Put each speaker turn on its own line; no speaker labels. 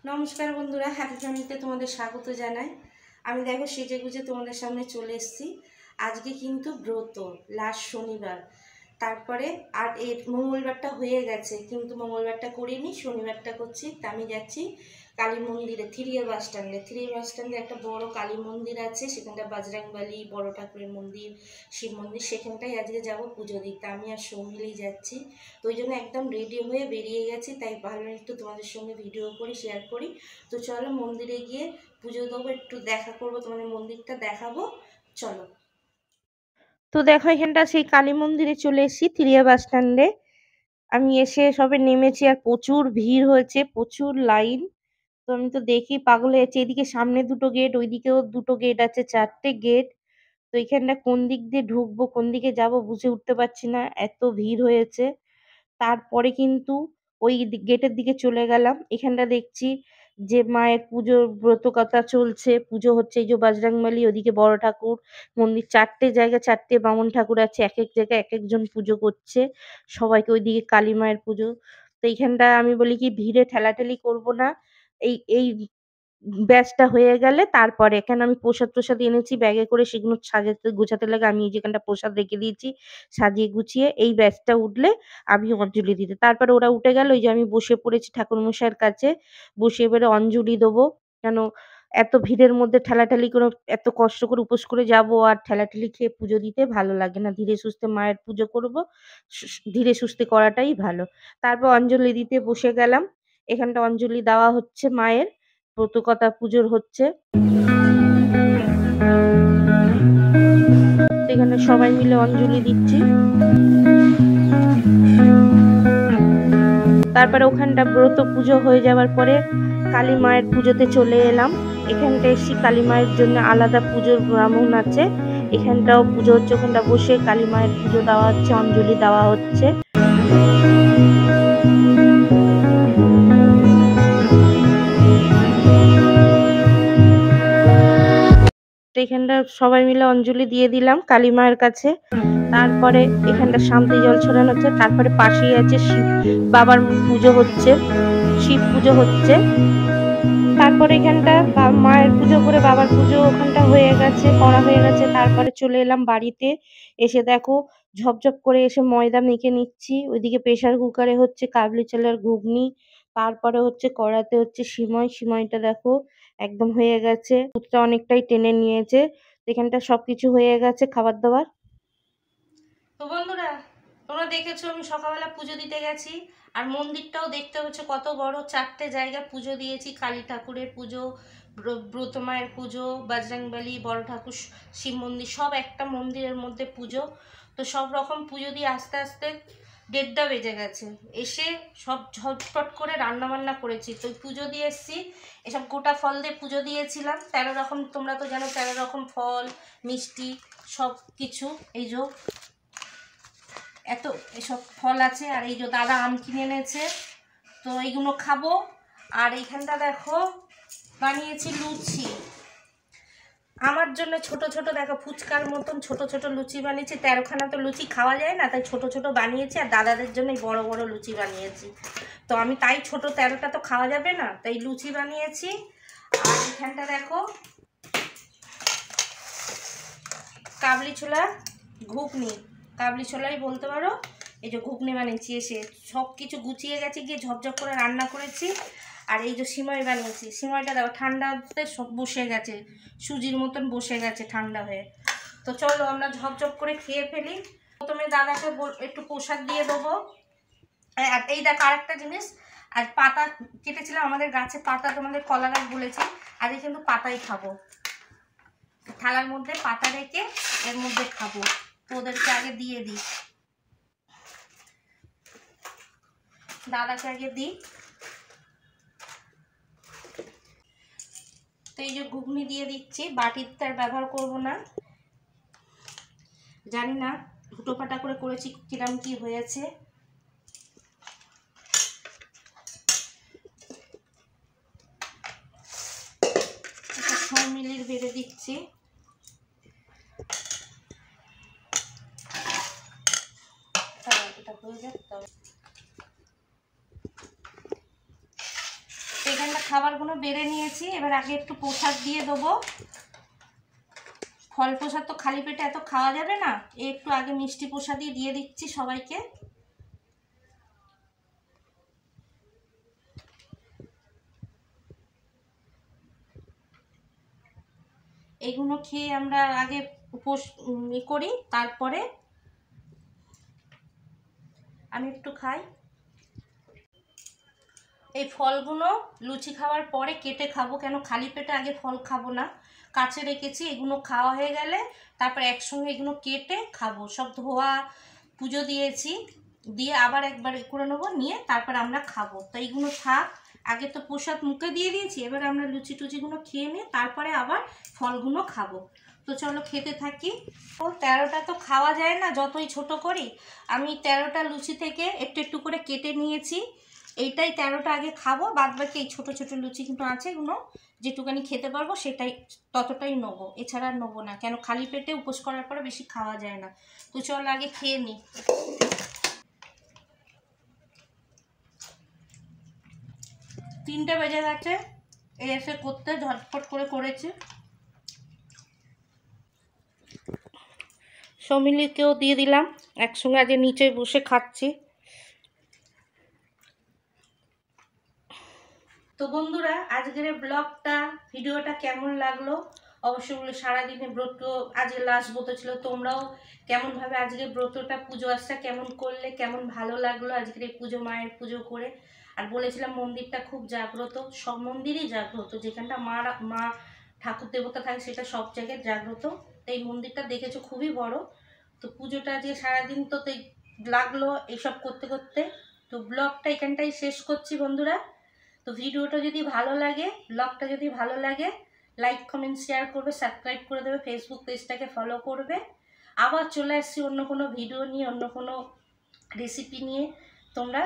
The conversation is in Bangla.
নমস্কার বন্ধুরা, হ্যাপি ফ্যামিলিতে তোমাদের স্বাগত জানাই। আমি দেখো সেজে গুজে তোমাদের সামনে চলে এসেছি। আজকে কিন্তু ব্রত, লাস্ট শনিবার। তারপরে আর এই মঙ্গলবারটা হয়ে গেছে, কিন্তু মঙ্গলবারটা করিনি, শনিবারটা করছি। তা আমি যাচ্ছি কালী মন্দিরে, থ্রি বাস স্ট্যান্ডে একটা বড় কালী মন্দির আছে, সেখানটা বজরংবলী, বড় ঠাকুরের মন্দির, শিব মন্দির, সেখানটাই আজকে যাব পুজো দিতে। আমি আর সৌমিলেই যাচ্ছি। তো ওই জন্য একদম রেডি হয়ে বেরিয়ে গেছি, তাই ভাবলাম একটু তোমাদের সঙ্গে ভিডিও করি, শেয়ার করি। তো চলো মন্দিরে গিয়ে পুজো দেবো, একটু দেখা করবো, তোমাদের মন্দিরটা দেখাবো, চলো। তো দেখো এখানটা সেই কালী মন্দিরে চলে এসেছি, থ্রিয়া বাস স্ট্যান্ডে। আমি এসে সবে নেমেছি আর প্রচুর ভিড় হয়েছে, প্রচুর লাইন। তো আমি তো দেখি পাগল হয়েছে, এদিকে সামনে দুটো গেট, ওইদিকেও দুটো গেট আছে, 4টে গেট। তো এখানটা কোন দিক দিয়ে ঢুকবো, কোন দিকে যাব বুঝে উঠতে পারছি না, এত ভিড় হয়েছে। তারপরে কিন্তু ওই গেটের দিকে চলে গেলাম। এখানটা দেখছি যে মায়ের পুজোর ব্রতকথা চলছে, পুজো হচ্ছে। এই যে বজরংবলী, ওদিকে বড় ঠাকুর মন্দির, 4টে জায়গা, 4টে বামুন ঠাকুর আছে, এক এক জায়গায় এক একজন পুজো করছে সবাইকে। ওইদিকে কালী মায়ের পুজো। তো এইখানটা আমি বলি কি ভিড়ে ঠেলাঠেলি করব না, এই এই ব্যাচটা হয়ে গেলে তারপরে। এখানে আমি প্রসাদ টসাদ এনেছি ব্যাগে করে, সেগুলো সাজাতে গোছাতে লাগে। আমি এই যেখানটা প্রসাদ রেখে দিয়েছি সাজিয়ে গুছিয়ে, এই ব্যাচটা উঠলে আমি অঞ্জলি দিতে। তারপরে ওরা উঠে গেল, ওই যে আমি বসে পড়েছি ঠাকুরমশাইয়ের কাছে, বসে এবারে অঞ্জলি দেবো। কেন এত ভিড়ের মধ্যে ঠেলাঠেলি করে, এত কষ্ট করে উপোস করে যাব, আর ঠেলাঠেলি খেয়ে পুজো দিতে ভালো লাগে না। ধীরে সুস্থে মায়ের পুজো করব, ধীরে সুস্থে করাটাই ভালো। তারপর অঞ্জলি দিতে বসে গেলাম। এখানটা অঞ্জলি দেওয়া হচ্ছে মায়ের, ব্রতকথা পুজোর হচ্ছে। এখানে সবাই মিলে অঞ্জলি দিচ্ছি। তারপরে ওখানটা ব্রত পুজো হয়ে যাওয়ার পরে কালী মায়ের পুজোতে চলে এলাম। এখানটা এসে কালী মায়ের জন্য আলাদা পুজোর ব্রাহ্মণ আছে, এখানটাও পুজো হচ্ছে। ওখানটা বসে কালী মায়ের পুজো দেওয়া হচ্ছে, অঞ্জলি দেওয়া হচ্ছে। এখানটা সবাই মিলে অঞ্জলি দিয়ে দিলাম কালী মায়ের কাছে। তারপরে এখানটা শান্তি জল ছড়ানো হচ্ছে। তারপরে পাশেই আছে শিব বাবার পুজো হচ্ছে, শিব পুজো হচ্ছে। তারপরে এখানটা মায়ের পুজো করে বাবার পুজো ওখানটা হয়ে গেছে, করা হয়ে গেছে। তারপরে চলে এলাম বাড়িতে। এসে দেখো ঝপঝপ করে এসে ময়দা মেখে নিচ্ছি। ওইদিকে প্রেসার কুকারে হচ্ছে কাবলি চালের ঘুগনি, তারপরে হচ্ছে কড়াতে হচ্ছে সিময়। সিময়টা দেখো একদম হয়ে গেছে, দুধটা অনেকটাই টেনে নিয়েছে। এখানটা সবকিছু হয়ে গেছে খাবার দাবার। তো বন্ধুরা, তোমরা দেখেছো আমি সকালবেলা পুজো দিতে গেছি, আর মন্দিরটাও দেখতে হচ্ছে কত বড়। 4টে জায়গা পুজো দিয়েছি, কালী ঠাকুরের পুজো, ব্রত মায়ের পুজো, বজরংবলী, বড় ঠাকুর, শিব মন্দির, সব একটা মন্দিরের মধ্যে পুজো। তো সব রকম পুজো দিয়ে আস্তে আস্তে 1:30টা বেজে গেছে। এসে সব ঝটপট করে রান্না বান্না করেছি। তো পুজো দিয়ে এসছি, এসব গোটা ফল দিয়ে পুজো দিয়েছিলাম। 13 রকম, তোমরা তো জানো 13 রকম ফল, মিষ্টি, সব কিছু। এই যে এত এসব ফল আছে, আর এই যে দাদা আম কিনে এনেছে, তো এইগুলো খাবো। আর এইখানটা দেখো বানিয়েছি লুচি আমার জন্য, ছোট ছোট দেখো ফুচকার মতন ছোট ছোট লুচি বানিয়েছি। 13খানা তো লুচি খাওয়া যায় না, তাই ছোট ছোট বানিয়েছি। আর দাদাদের জন্য বড় বড় লুচি বানিয়েছি। তো আমি তাই ছোট, 13টা তো খাওয়া যাবে না, তাই লুচি বানিয়েছি। আর এখানটা দেখো কাবলি ছোলা ঘুগনি, কাবলি ছোলাই বলতে পারো। এই যে ঘুগনি বানিয়েছি, এসে সব কিছু গুছিয়ে গেছে, গিয়ে ঝপঝপ করে রান্না করেছি। আর এই যে সিময় বানিয়েছি, সিময়টা দেখো ঠান্ডাতে সব বসে গেছে, সুজির মতন বসে গেছে ঠান্ডা হয়ে। তো চলো আমরা ঝপঝপ করে খেয়ে ফেলি। প্রথমে দাদাকে একটু প্রসাদ দিয়ে দেবো। আর এই দেখো আরেকটা জিনিস, আর পাতা কেটেছিলাম, আমাদের গাছে পাতা, তোমাদের কলা গাছ বলেছি, আজকে কিন্তু পাতাই খাবো। থালার মধ্যে পাতা রেখে এর মধ্যে খাবো। তো ওদেরকে আগে দিয়ে দিই, দাদাকে আগে দিই। তো এই যে ঘুগনি দিয়ে দিচ্ছি, বাটির তার ব্যবহার করব না। জানি না হুটোপাটা করে করেছি কিরম কি হয়েছে। সব মিলিয়ে বেড়ে দিচ্ছি। এখানটা খাবারগুলো বেড়ে নিয়েছি। এবার আগে একটু প্রসাদ দিয়ে দেবো। ফল প্রসাদ তো খালি পেটে এত খাওয়া যাবে না, একটু আগে মিষ্টি প্রসাদই দিয়ে দিচ্ছি সবাইকে। এইগুলো খেয়ে আমরা আগে উপোস করি, তারপরে আমি একটু খাই। এই ফলগুলো লুচি খাওয়ার পরে কেটে খাবো, কেন খালি পেটে আগে ফল খাবো না। কাছে রেখেছি, এগুলো খাওয়া হয়ে গেলে তারপর একসঙ্গে এগুলো কেটে খাবো। সব ধোয়া, পুজো দিয়েছি, দিয়ে আবার একবার করে নেবো, নিয়ে তারপর আমরা খাবো। তো এইগুলো থাক, আগে তো প্রসাদ মুখে দিয়ে দিয়েছি, এবার আমরা লুচি টুচিগুলো খেয়ে নিয়ে তারপরে আবার ফলগুলো খাবো। তো চলো খেতে থাকি। ও 13টা তো খাওয়া যায় না যতই ছোট করি। আমি 13টা লুচি থেকে একটু একটু করে কেটে নিয়েছি। এইটাই 13টা আগে খাবো, বাদ বাকি এই ছোটো ছোটো লুচি কিন্তু আছে, এগুলো যেটুকানি খেতে পারবো সেটাই, ততটাই নেবো, এছাড়া আর নেবো না, কেন খালি পেটে উপোস করার পরে বেশি খাওয়া যায় না। তো চল আগে খেয়ে নিই। 3টে বেজে গেছে, এসে করতে ঝটফট করে করেছি। সমিলিকেও দিয়ে দিলাম, একসঙ্গে আজ নিচে বসে খাচ্ছি। তো বন্ধুরা, আজকের ব্লগটা, ভিডিওটা কেমন লাগলো অবশ্যই বলে। সারাদিনে ব্রত, আজকে লাস্ট ব্রত ছিল, তোমরাও কেমনভাবে আজকে ব্রতটা, পুজো আসটা কেমন করলে, কেমন ভালো লাগলো আজকের এই পুজো, মায়ের পুজো করে। আর বলেছিলাম মন্দিরটা খুব জাগ্রত, সব মন্দিরই জাগ্রত, যেখানটা মা ঠাকুর দেবতা থাকে সেটা সব জায়গায় জাগ্রত। তো এই মন্দিরটা দেখেছো খুবই বড়। তো পুজোটা যে সারাদিন তো লাগলো এইসব করতে করতে। তো ব্লগটা এখানটাই শেষ করছি বন্ধুরা। তো ভিডিওটা যদি ভালো লাগে, ব্লগটা যদি ভালো লাগে, লাইক কমেন্ট শেয়ার করবে, সাবস্ক্রাইব করে দেবে, ফেসবুক পেজটাকে ফলো করবে। আবার চলে আসছি অন্য কোনো ভিডিও নিয়ে, অন্য কোনো রেসিপি নিয়ে। তোমরা